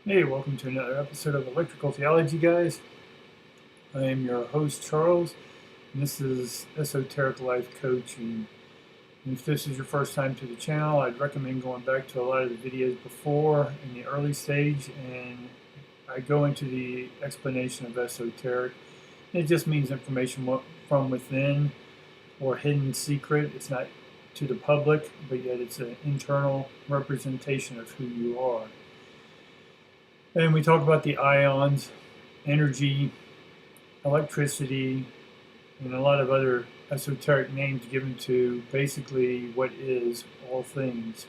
Hey, welcome to another episode of Electrical Theology, guys. I am your host, Charles, and this is Esoteric Life Coaching. And if this is your first time to the channel, I'd recommend going back to a lot of the videos before in the early stage, and I go into the explanation of esoteric. It just means information from within or hidden secret. It's not to the public, but yet it's an internal representation of who you are. And we talk about the ions, energy, electricity, and a lot of other esoteric names given to basically what is all things.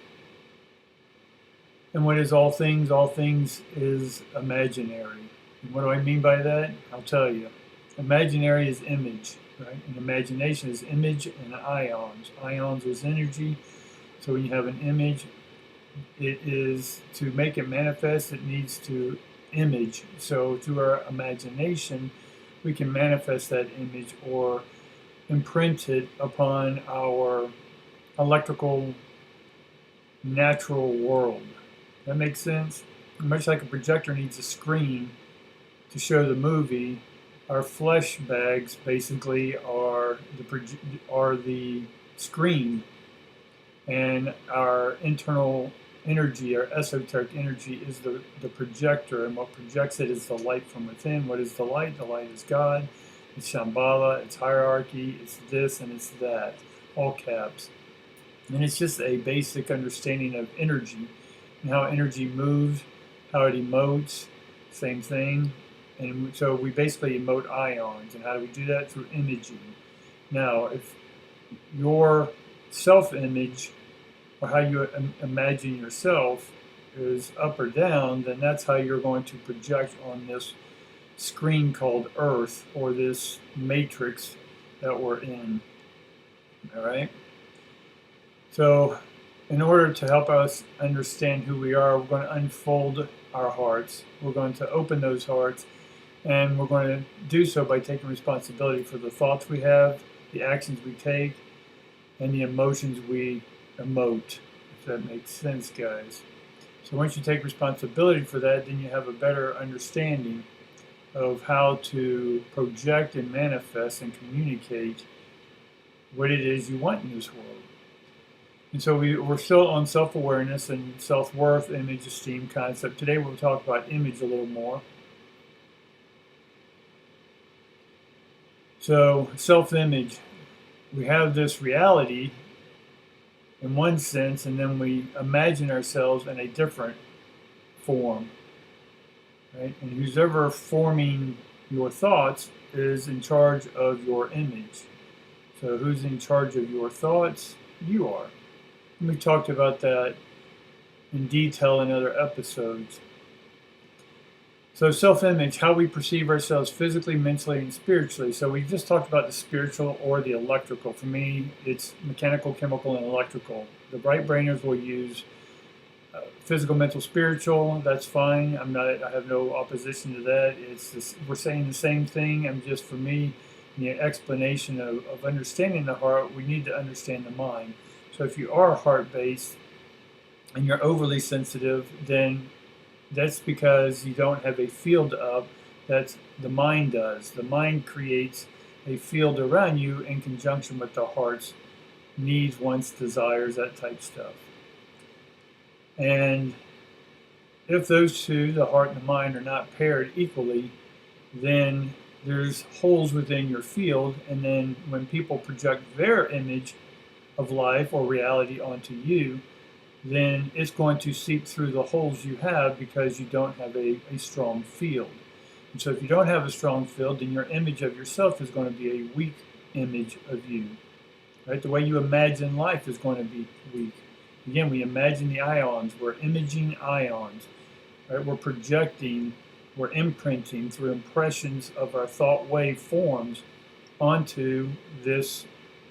And what is all things? All things is imaginary. And what do I mean by that? I'll tell you. Imaginary is image, right? And imagination is image and ions. Ions is energy. So when you have an image, it is to make it manifest, it needs to image. So through our imagination, we can manifest that image or imprint it upon our electrical natural world. That makes sense? Much like a projector needs a screen to show the movie, our flesh bags basically are the screen, and our internal energy, our esoteric energy, is the projector, and what projects it is the light from within. What is the light? The light is God, it's Shambhala, it's hierarchy, it's this and it's that, all caps. And it's just a basic understanding of energy and how energy moves, how it emotes, same thing. And so we basically emote ions. And how do we do that? Through imaging. Now, if your self-image or how you imagine yourself is up or down, then that's how you're going to project on this screen called Earth, or this matrix that we're in. All right? So in order to help us understand who we are, we're going to unfold our hearts. We're going to open those hearts, and we're going to do so by taking responsibility for the thoughts we have, the actions we take, and the emotions we emote, if that makes sense, guys. So once you take responsibility for that, then you have a better understanding of how to project and manifest and communicate what it is you want in this world. And so we're still on self-awareness and self-worth, image, esteem concept. Today we'll talk about image a little more. So self-image, we have this reality in one sense, and then we imagine ourselves in a different form, right? And who's ever forming your thoughts is in charge of your image. So who's in charge of your thoughts? You are. And we talked about that in detail in other episodes. So self-image, how we perceive ourselves physically, mentally, and spiritually. So we just talked about the spiritual or the electrical. For me, it's mechanical, chemical, and electrical. The right brainers will use physical, mental, spiritual. That's fine. I have no opposition to that. We're saying the same thing. And just for me, in the explanation of understanding the heart, we need to understand the mind. So if you are heart-based and you're overly sensitive, then that's because you don't have a field up that the mind does. The mind creates a field around you in conjunction with the heart's needs, wants, desires, that type stuff. And if those two, the heart and the mind, are not paired equally, then there's holes within your field. And then when people project their image of life or reality onto you, then it's going to seep through the holes you have because you don't have a strong field. And so if you don't have a strong field, then your image of yourself is going to be a weak image of you. Right? The way you imagine life is going to be weak. Again, we imagine the ions. We're imaging ions. Right? We're projecting, we're imprinting through impressions of our thought wave forms onto this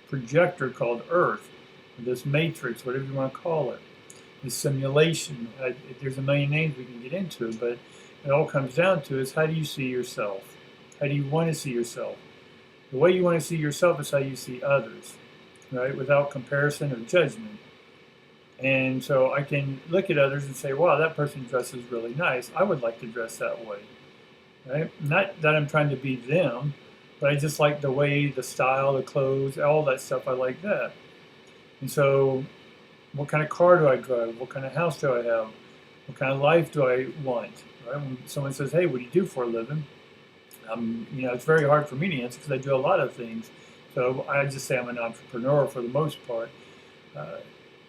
projector called Earth, this matrix, whatever you want to call it. The simulation. There's a million names we can get into, but it all comes down to is how do you see yourself? How do you want to see yourself? The way you want to see yourself is how you see others, right? Without comparison or judgment. And so I can look at others and say, wow, that person dresses really nice. I would like to dress that way, right? Not that I'm trying to be them, but I just like the way, the style, the clothes, all that stuff. I like that. And so what kind of car do I drive? What kind of house do I have? What kind of life do I want? Right? When someone says, hey, what do you do for a living? It's very hard for me to answer because I do a lot of things. So I just say I'm an entrepreneur for the most part. Uh,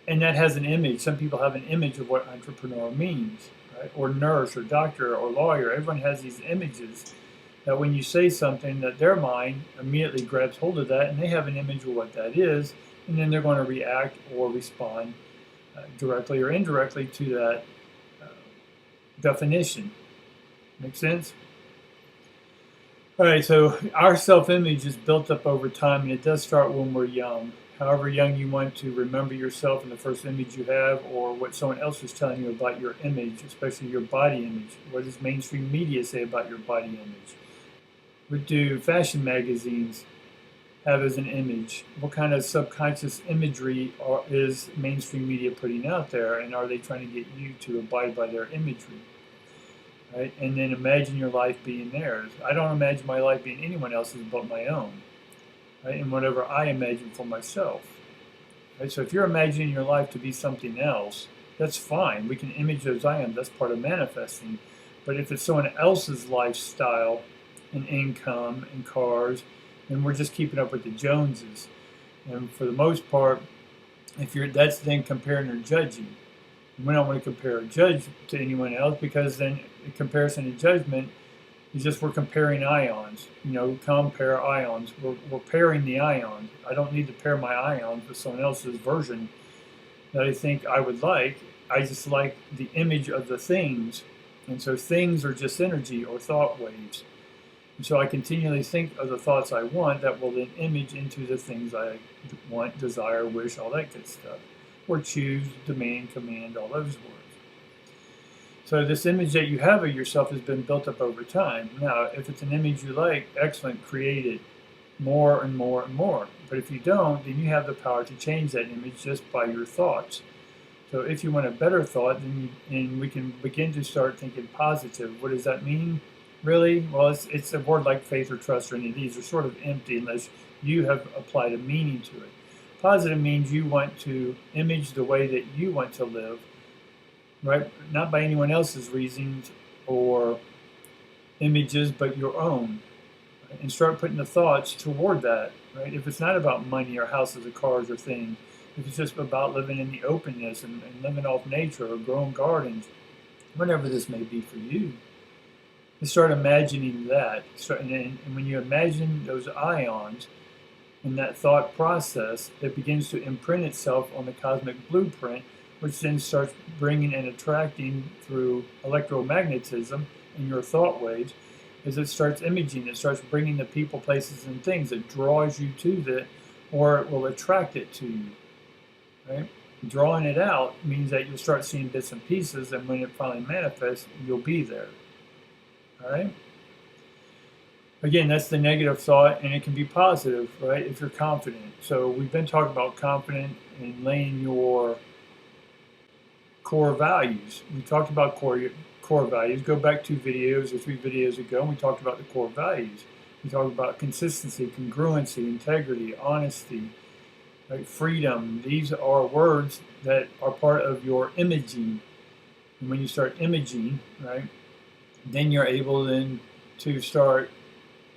and that has an image. Some people have an image of what entrepreneur means, right? Or nurse or doctor or lawyer. Everyone has these images that when you say something, that their mind immediately grabs hold of that and they have an image of what that is, and then they're going to react or respond directly or indirectly to that uh, definition. Make sense? All right, so our self-image is built up over time, and it does start when we're young. However young you want to remember yourself and the first image you have, or what someone else is telling you about your image, especially your body image. What does mainstream media say about your body image? What do fashion magazines have as an image? What kind of subconscious imagery is mainstream media putting out there, and are they trying to get you to abide by their imagery? Right? And then imagine your life being theirs. I don't imagine my life being anyone else's but my own, right? And whatever I imagine for myself. Right? So if you're imagining your life to be something else, that's fine. We can image those I am. That's part of manifesting. But if it's someone else's lifestyle and income and cars, then we're just keeping up with the Joneses. And for the most part, that's then comparing or judging. We don't want to compare or judge to anyone else because then comparison and judgment is just we're comparing ions. Compare ions. We're pairing the ions. I don't need to pair my ions with someone else's version that I think I would like. I just like the image of the things. And so things are just energy or thought waves. And so I continually think of the thoughts I want that will then image into the things I want, desire, wish, all that good stuff. Or choose, demand, command, all those words. So this image that you have of yourself has been built up over time. Now, if it's an image you like, excellent, create it more and more and more. But if you don't, then you have the power to change that image just by your thoughts. So if you want a better thought, then we can begin to start thinking positive. What does that mean? Really? Well, it's a word like faith or trust or any of these are sort of empty unless you have applied a meaning to it. Positive means you want to image the way that you want to live, right? Not by anyone else's reasons or images, but your own. Right? And start putting the thoughts toward that, right? If it's not about money or houses or cars or things, if it's just about living in the openness and living off nature or growing gardens, whatever this may be for you, you start imagining that. And when you imagine those ions, in that thought process, it begins to imprint itself on the cosmic blueprint, which then starts bringing and attracting through electromagnetism in your thought waves. As it starts imaging, it starts bringing the people, places, and things. It draws you to that, or it will attract it to you. Right? Drawing it out means that you'll start seeing bits and pieces, and when it finally manifests, you'll be there. All right? Again, that's the negative thought, and it can be positive, right, if you're confident. So we've been talking about confident and laying your core values. We talked about core values. Go back 2 videos or 3 videos ago, and we talked about the core values. We talked about consistency, congruency, integrity, honesty, right, freedom. These are words that are part of your imaging. And when you start imaging, right, then you're able then to start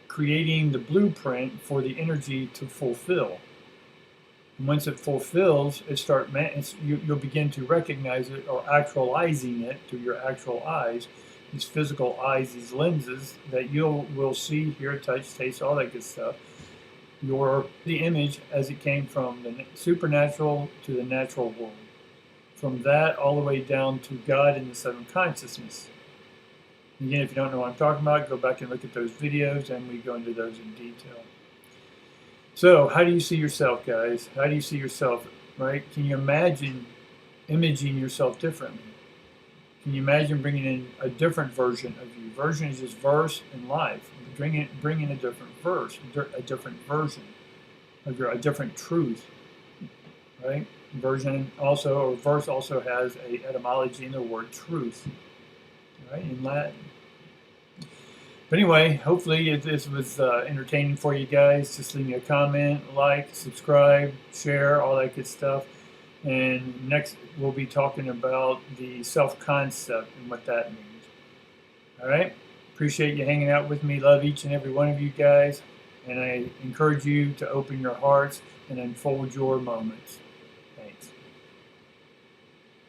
creating the blueprint for the energy to fulfill. And once it fulfills, you'll begin to recognize it or actualizing it through your actual eyes, these physical eyes, these lenses that will see, hear, touch, taste, all that good stuff. The image as it came from the supernatural to the natural world. From that all the way down to God and the seven consciousness. Again, if you don't know what I'm talking about, go back and look at those videos, and we go into those in detail. So, how do you see yourself, guys? How do you see yourself, right? Can you imagine imaging yourself differently? Can you imagine bringing in a different version of you? Version is just verse and life. Bring in a different verse, a different version of a different truth, right? version also, or verse also has a etymology in the word truth, right, in Latin. But anyway, hopefully this was entertaining for you guys. Just leave me a comment, like, subscribe, share, all that good stuff. And next we'll be talking about the self-concept and what that means. All right? Appreciate you hanging out with me. Love each and every one of you guys. And I encourage you to open your hearts and unfold your moments.